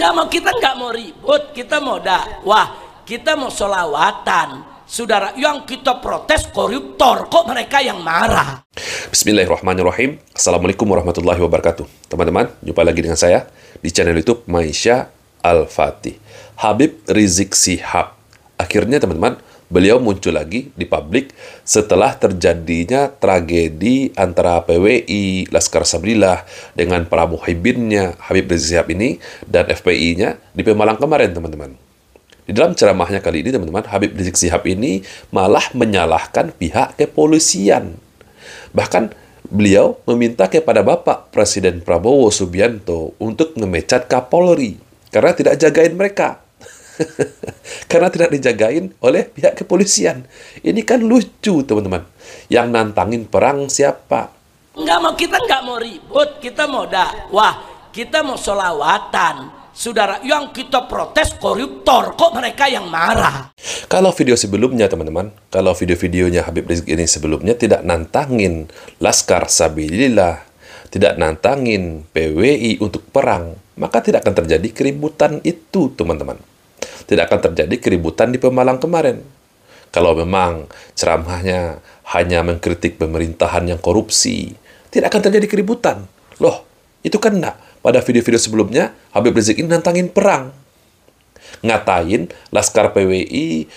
Nggak mau, kita nggak mau ribut, kita mau dakwah, kita mau sholawatan. Saudara, yang kita protes koruptor, kok mereka yang marah? Bismillahirrahmanirrahim. Assalamualaikum warahmatullahi wabarakatuh. Teman-teman, jumpa lagi dengan saya di channel YouTube Maisha Al-Fatih. Habib Rizik Syihab. Akhirnya teman-teman, beliau muncul lagi di publik setelah terjadinya tragedi antara PWI, Laskar Sabilillah dengan para muhibbinnya Habib Rizik Syihab ini dan FPI-nya di Pemalang kemarin, teman-teman. Di dalam ceramahnya kali ini, teman-teman, Habib Rizik Syihab ini malah menyalahkan pihak kepolisian. Bahkan beliau meminta kepada Bapak Presiden Prabowo Subianto untuk memecat Kapolri karena tidak jagain mereka. Karena tidak dijagain oleh pihak kepolisian. Ini kan lucu, teman-teman. Yang nantangin perang siapa? Kita nggak mau ribut, kita mau dakwah, kita mau sholawatan. Saudara, yang kita protes koruptor, kok mereka yang marah? Kalau video sebelumnya, teman-teman, kalau video-videonya Habib Rizik ini sebelumnya tidak nantangin Laskar Sabilillah, tidak nantangin PWI untuk perang, maka tidak akan terjadi keributan itu, teman-teman. Tidak akan terjadi keributan di Pemalang kemarin. Kalau memang ceramahnya hanya mengkritik pemerintahan yang korupsi, tidak akan terjadi keributan. Loh, itu kan enggak. Pada video-video sebelumnya, Habib Rizik ini nantangin perang. Ngatain Laskar PWI,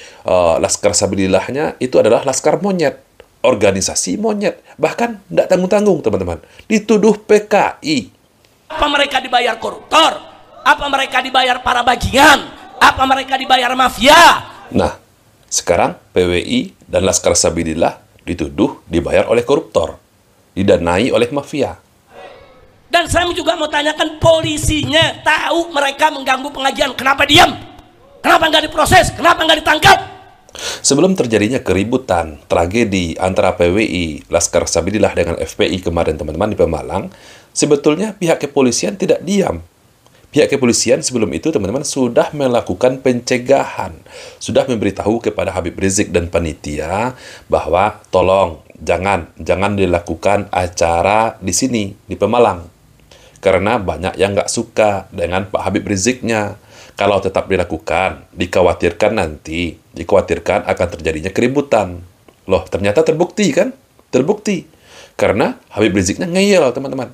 Laskar Sabilillahnya itu adalah Laskar Monyet. Organisasi monyet. Bahkan tidak tanggung-tanggung, teman-teman. Dituduh PKI. Apa mereka dibayar koruptor? Apa mereka dibayar para bajingan? Apa mereka dibayar mafia? Nah, sekarang PWI dan Laskar Sabilillah dituduh dibayar oleh koruptor. Didanai oleh mafia. Dan saya juga mau tanyakan, polisinya tahu mereka mengganggu pengajian, kenapa diam? Kenapa nggak diproses? Kenapa nggak ditangkap? Sebelum terjadinya keributan, tragedi antara PWI, Laskar Sabilillah dengan FPI kemarin, teman-teman, di Pemalang, sebetulnya pihak kepolisian tidak diam. Pihak kepolisian sebelum itu, teman-teman, sudah melakukan pencegahan. Sudah memberitahu kepada Habib Rizik dan panitia bahwa tolong, jangan dilakukan acara di sini, di Pemalang. Karena banyak yang nggak suka dengan Pak Habib Riziknya. Kalau tetap dilakukan, dikhawatirkan akan terjadinya keributan. Loh, ternyata terbukti kan? Terbukti. Karena Habib Riziknya ngeyel, teman-teman.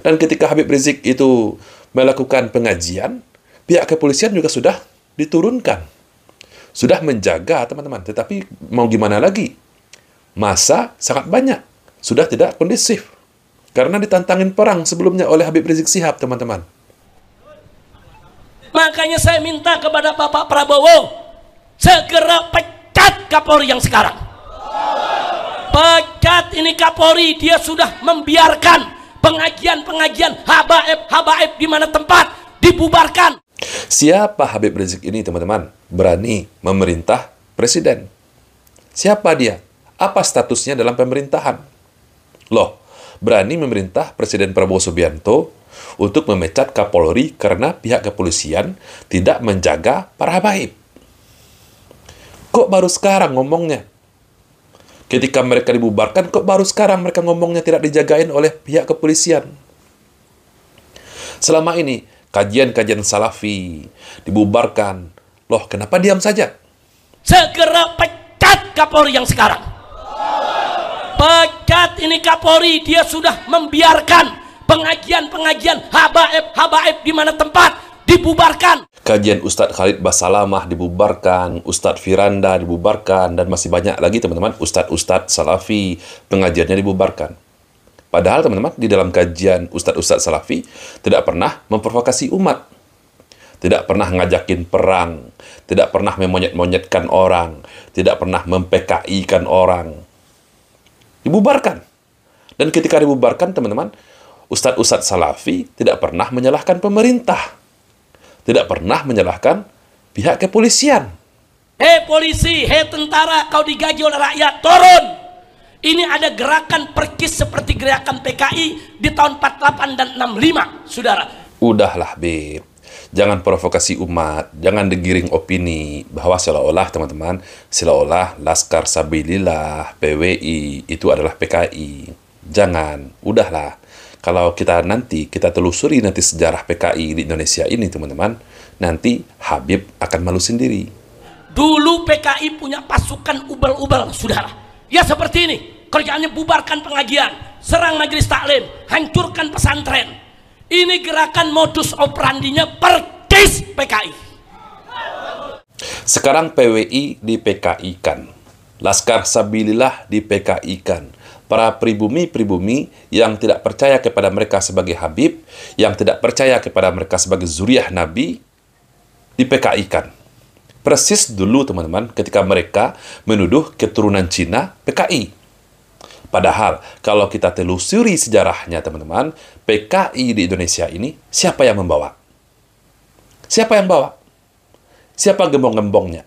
Dan ketika Habib Rizik itu melakukan pengajian, pihak kepolisian juga sudah diturunkan. Sudah menjaga, teman-teman. Tetapi mau gimana lagi? Masa sangat banyak. Sudah tidak kondusif. Karena ditantangin perang sebelumnya oleh Habib Rizik Syihab, teman-teman. Makanya saya minta kepada Bapak Prabowo, segera pecat Kapolri yang sekarang. Pecat ini Kapolri, dia sudah membiarkan pengajian-pengajian habaib di mana tempat dibubarkan. Siapa Habib Rizik ini, teman-teman? Berani memerintah presiden. Siapa dia? Apa statusnya dalam pemerintahan? Loh, berani memerintah Presiden Prabowo Subianto untuk memecat Kapolri karena pihak kepolisian tidak menjaga para habaib. Kok baru sekarang ngomongnya? Ketika mereka dibubarkan, kok baru sekarang mereka ngomongnya tidak dijagain oleh pihak kepolisian? Selama ini, kajian-kajian salafi dibubarkan. Loh, kenapa diam saja? Segera pecat Kapolri yang sekarang. Pecat ini Kapolri, dia sudah membiarkan pengajian-pengajian habaib di mana tempat dibubarkan. Kajian Ustadz Khalid Basalamah dibubarkan, Ustadz Firanda dibubarkan, dan masih banyak lagi, teman-teman, Ustadz Salafi pengajiannya dibubarkan. Padahal, teman-teman, di dalam kajian Ustadz Salafi tidak pernah memprovokasi umat, tidak pernah ngajakin perang, tidak pernah memonyet-monyetkan orang, tidak pernah mem-PKI-kan orang. Dibubarkan. Dan ketika dibubarkan, teman-teman, Ustadz Salafi tidak pernah menyalahkan pemerintah. Tidak pernah menyalahkan pihak kepolisian. Hei polisi, hei tentara, kau digaji oleh rakyat, turun! Ini ada gerakan perkis seperti gerakan PKI di tahun 48 dan 65, saudara. Udahlah, Beb. Jangan provokasi umat, jangan digiring opini bahwa seolah-olah, teman-teman, seolah-olah Laskar Sabilillah, PWI itu adalah PKI. Jangan, udahlah. Kalau kita telusuri nanti sejarah PKI di Indonesia ini, teman-teman, nanti Habib akan malu sendiri. Dulu PKI punya pasukan ubal-ubal, saudara. Ya seperti ini, kerjaannya bubarkan pengajian, serang majelis taklim, hancurkan pesantren. Ini gerakan modus operandinya persis PKI. Sekarang PWI di PKI-kan, Laskar Sabilillah di PKI-kan, para pribumi-pribumi yang tidak percaya kepada mereka sebagai Habib, yang tidak percaya kepada mereka sebagai zuriah Nabi, di PKI-kan. Persis dulu, teman-teman, ketika mereka menuduh keturunan Cina PKI. Padahal, kalau kita telusuri sejarahnya, teman-teman, PKI di Indonesia ini, siapa yang membawa? Siapa yang bawa? Siapa gembong-gembongnya?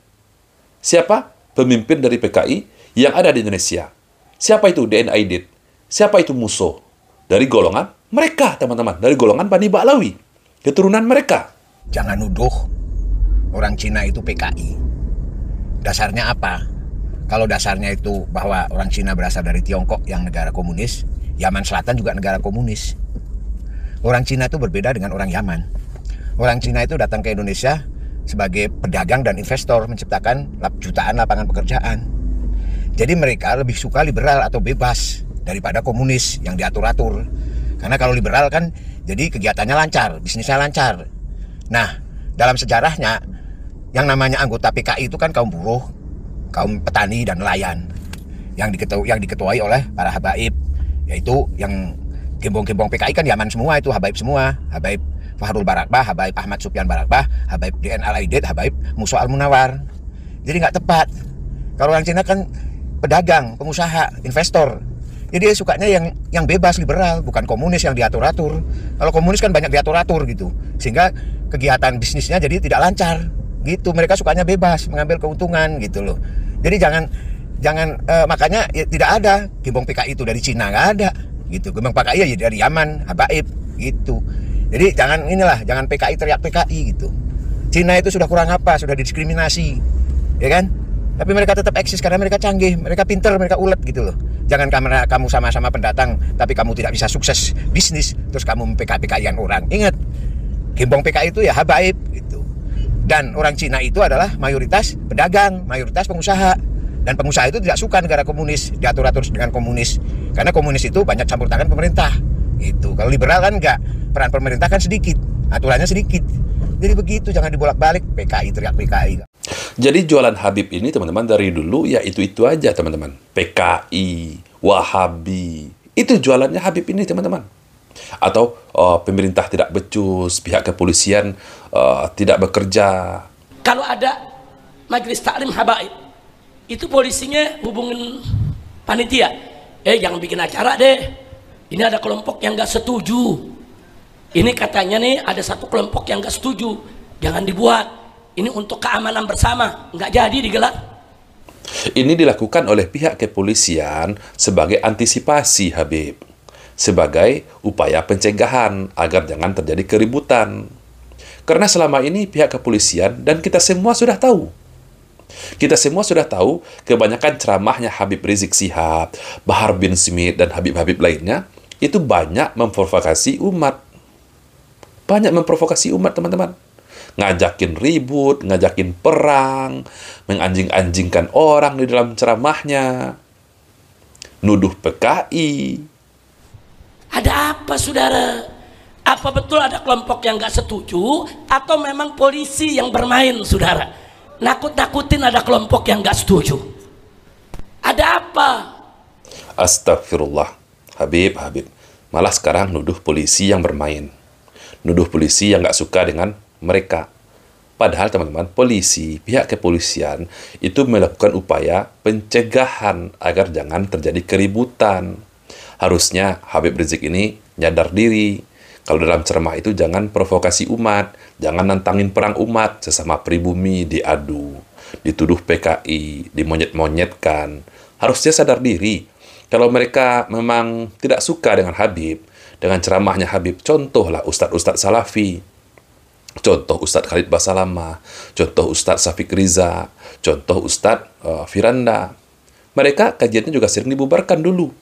Siapa pemimpin dari PKI yang ada di Indonesia? Siapa itu DN Aidit? Siapa itu Musso? Dari golongan mereka, teman-teman. Dari golongan Bani Ba'lawi. Keturunan mereka. Jangan nuduh orang Cina itu PKI. Dasarnya apa? Kalau dasarnya itu bahwa orang Cina berasal dari Tiongkok yang negara komunis, Yaman Selatan juga negara komunis. Orang Cina itu berbeda dengan orang Yaman. Orang Cina itu datang ke Indonesia sebagai pedagang dan investor, menciptakan jutaan lapangan pekerjaan. Jadi mereka lebih suka liberal atau bebas daripada komunis yang diatur-atur. Karena kalau liberal kan jadi kegiatannya lancar, bisnisnya lancar. Nah, dalam sejarahnya yang namanya anggota PKI itu kan kaum buruh, kaum petani dan nelayan yang diketuai oleh para habaib, yaitu yang gembong-gembong PKI kan Yaman semua, itu habaib semua, habaib Fahrul Barakbah, habaib Ahmad Sufyan Barakbah, habaib DN Al-Aidid, habaib Musa Al-Munawar. Jadi nggak tepat. Kalau orang Cina kan pedagang, pengusaha, investor. Jadi dia sukanya yang bebas, liberal, bukan komunis yang diatur-atur. Kalau komunis kan banyak diatur-atur gitu, sehingga kegiatan bisnisnya jadi tidak lancar. Gitu, mereka sukanya bebas, mengambil keuntungan gitu loh. Jadi jangan makanya ya, tidak ada gembong PKI itu dari Cina, nggak ada gitu. Gembong PKI ya dari Yaman, habaib gitu. Jadi jangan PKI teriak PKI gitu. Cina itu sudah kurang apa, sudah didiskriminasi, ya kan? Tapi mereka tetap eksis karena mereka canggih, mereka pinter, mereka ulet gitu loh. Jangan karena kamu sama-sama pendatang, tapi kamu tidak bisa sukses bisnis, terus kamu PKI-an orang. Ingat, gembong PKI itu ya habaib gitu. Dan orang Cina itu adalah mayoritas pedagang, mayoritas pengusaha. Dan pengusaha itu tidak suka negara komunis, diatur-atur dengan komunis. Karena komunis itu banyak campur tangan pemerintah. Gitu. Kalau liberal kan enggak, peran pemerintah kan sedikit, aturannya sedikit. Jadi begitu, jangan dibolak-balik PKI teriak PKI. Jadi jualan Habib ini, teman-teman, dari dulu ya itu-itu aja, teman-teman. PKI, Wahabi, itu jualannya Habib ini, teman-teman. Atau pemerintah tidak becus, pihak kepolisian tidak bekerja. Kalau ada majelis taklim habaib, itu polisinya hubungin panitia. Jangan bikin acara deh. Ini ada kelompok yang nggak setuju. Ini katanya nih ada satu kelompok yang nggak setuju. Jangan dibuat. Ini untuk keamanan bersama. Nggak jadi digelar. Ini dilakukan oleh pihak kepolisian sebagai antisipasi, Habib. Sebagai upaya pencegahan agar jangan terjadi keributan. Karena selama ini pihak kepolisian dan kita semua sudah tahu. Kita semua sudah tahu kebanyakan ceramahnya Habib Rizik Syihab, Bahar bin Smith, dan Habib-Habib lainnya itu banyak memprovokasi umat. Banyak memprovokasi umat, teman-teman. Ngajakin ribut, ngajakin perang, menganjing-anjingkan orang di dalam ceramahnya. Nuduh PKI. Ada apa, saudara? Apa betul ada kelompok yang nggak setuju atau memang polisi yang bermain, saudara? Nakut-nakutin ada kelompok yang nggak setuju. Ada apa? Astagfirullah, Habib. Malah sekarang nuduh polisi yang bermain. Nuduh polisi yang nggak suka dengan mereka. Padahal, teman-teman, polisi, pihak kepolisian itu melakukan upaya pencegahan agar jangan terjadi keributan. Harusnya Habib Rizik ini nyadar diri. Kalau dalam ceramah itu jangan provokasi umat, jangan nantangin perang umat, sesama pribumi diadu, dituduh PKI, dimonyet-monyetkan. Harusnya sadar diri. Kalau mereka memang tidak suka dengan Habib, dengan ceramahnya Habib, contohlah Ustadz-Ustadz Salafi, contoh Ustadz Khalid Basalamah, contoh Ustadz Syafiq Riza, contoh Ustadz Firanda. Mereka kajiannya juga sering dibubarkan dulu.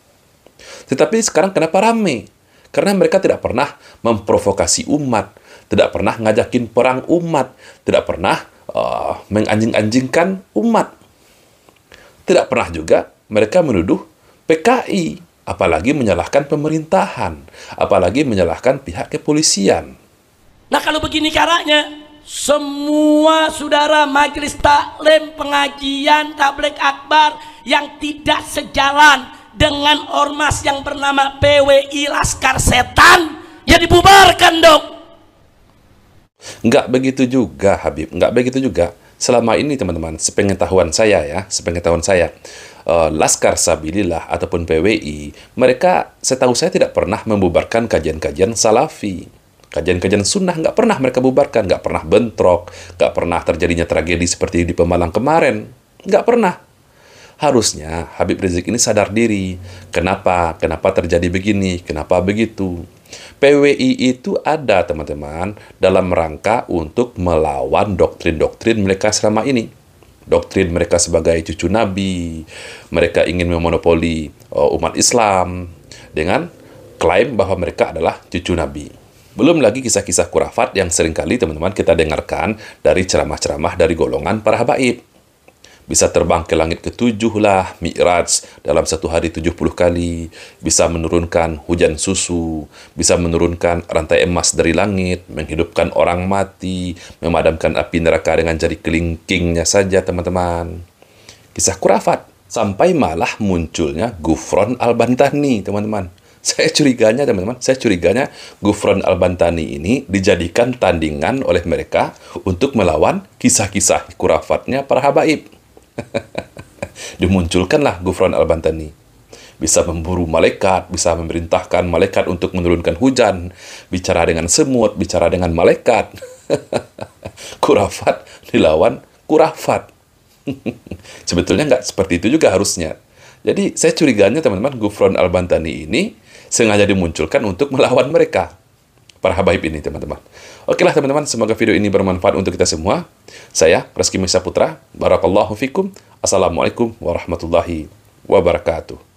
Tetapi sekarang kenapa rame? Karena mereka tidak pernah memprovokasi umat, tidak pernah ngajakin perang umat, tidak pernah menganjing-anjingkan umat. Tidak pernah juga mereka menuduh PKI, apalagi menyalahkan pemerintahan, apalagi menyalahkan pihak kepolisian. Nah kalau begini caranya, semua saudara majelis taklim, pengajian, tabligh akbar yang tidak sejalan dengan ormas yang bernama PWI Laskar Setan, ya dibubarkan dong. Nggak begitu juga, Habib. Nggak begitu juga. Selama ini, teman-teman, sepengetahuan saya, Laskar Sabilillah ataupun PWI, mereka, setahu saya, tidak pernah membubarkan kajian-kajian salafi. Kajian-kajian sunnah nggak pernah mereka bubarkan, nggak pernah bentrok, nggak pernah terjadinya tragedi seperti di Pemalang kemarin. Nggak pernah. Harusnya Habib Rizik ini sadar diri. Kenapa terjadi begini? Kenapa begitu? PWI itu ada, teman-teman, dalam rangka untuk melawan doktrin-doktrin mereka selama ini. Doktrin mereka sebagai cucu Nabi. Mereka ingin memonopoli umat Islam dengan klaim bahwa mereka adalah cucu Nabi. Belum lagi kisah-kisah khurafat yang seringkali, teman-teman, kita dengarkan dari ceramah-ceramah dari golongan para habaib. Bisa terbang ke langit ke-7 lah, Mi'raj, dalam satu hari 70 kali, bisa menurunkan hujan susu, bisa menurunkan rantai emas dari langit, menghidupkan orang mati, memadamkan api neraka dengan jari kelingkingnya saja, teman-teman. Kisah khurafat. Sampai malah munculnya Ghufran Al-Bantani, teman-teman. Saya curiganya, teman-teman, Ghufran Al-Bantani ini dijadikan tandingan oleh mereka untuk melawan kisah-kisah khurafatnya para habaib. Dimunculkanlah Ghufran Al-Bantani. Bisa memburu malaikat, bisa memerintahkan malaikat untuk menurunkan hujan, bicara dengan semut, bicara dengan malaikat. Khurafat dilawan khurafat. Sebetulnya nggak seperti itu juga harusnya. Jadi saya curiganya, teman-teman, Ghufran Al-Bantani ini sengaja dimunculkan untuk melawan mereka, para habaib ini, teman-teman. Oke lah, teman-teman, semoga video ini bermanfaat untuk kita semua. Saya, Reski Mesa Putra, Barakallahu Fikum. Assalamualaikum warahmatullahi wabarakatuh.